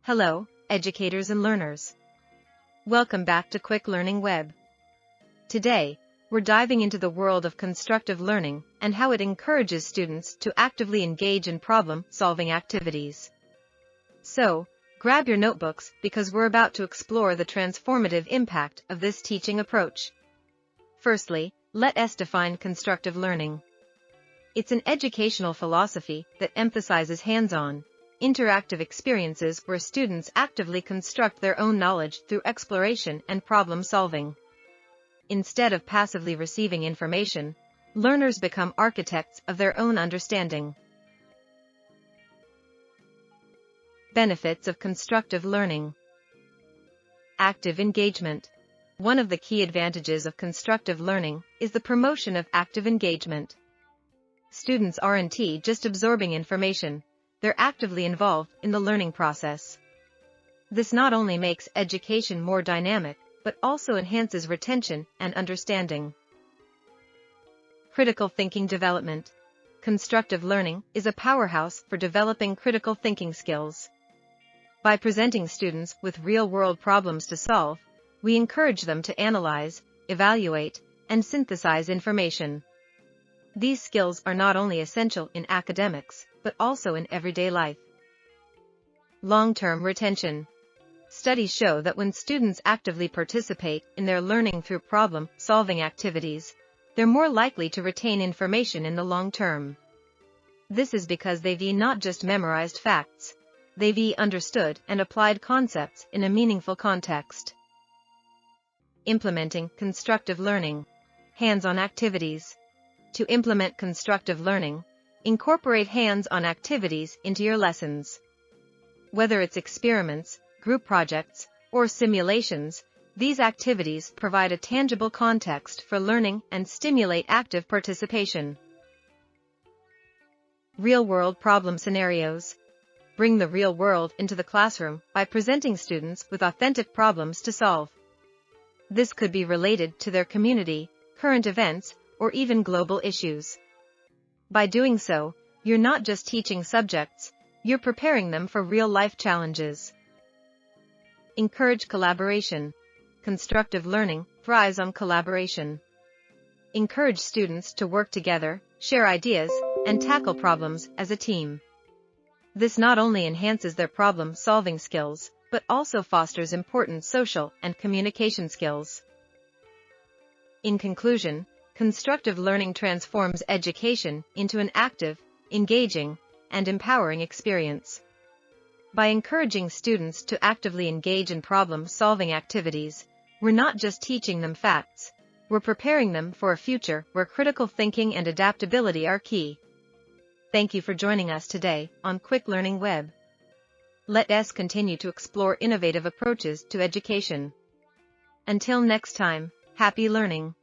Hello, educators and learners. Welcome back to Quick Learning Web. Today, we're diving into the world of constructive learning and how it encourages students to actively engage in problem-solving activities. So, grab your notebooks because we're about to explore the transformative impact of this teaching approach. Firstly, let us define constructive learning. It's an educational philosophy that emphasizes hands-on, interactive experiences where students actively construct their own knowledge through exploration and problem-solving. Instead of passively receiving information, learners become architects of their own understanding. Benefits of constructive learning. Active engagement. One of the key advantages of constructive learning is the promotion of active engagement. Students aren't just absorbing information, they're actively involved in the learning process. This not only makes education more dynamic, but also enhances retention and understanding. Critical thinking development. Constructive learning is a powerhouse for developing critical thinking skills. By presenting students with real-world problems to solve, we encourage them to analyze, evaluate, and synthesize information. These skills are not only essential in academics, but also in everyday life. Long-term retention. Studies show that when students actively participate in their learning through problem-solving activities, they're more likely to retain information in the long term. This is because they've not just memorized facts, they've understood and applied concepts in a meaningful context. Implementing constructive learning. Hands-on activities. To implement constructive learning, incorporate hands-on activities into your lessons. Whether it's experiments, group projects, or simulations, these activities provide a tangible context for learning and stimulate active participation. Real-world problem scenarios. Bring the real world into the classroom by presenting students with authentic problems to solve. This could be related to their community, current events, or even global issues. By doing so, you're not just teaching subjects, you're preparing them for real-life challenges. Encourage collaboration. Constructive learning thrives on collaboration. Encourage students to work together, share ideas, and tackle problems as a team. This not only enhances their problem-solving skills, but also fosters important social and communication skills. In conclusion, constructive learning transforms education into an active, engaging, and empowering experience. By encouraging students to actively engage in problem-solving activities, we're not just teaching them facts, we're preparing them for a future where critical thinking and adaptability are key. Thank you for joining us today on Quick Learning Web. Let us continue to explore innovative approaches to education. Until next time, happy learning.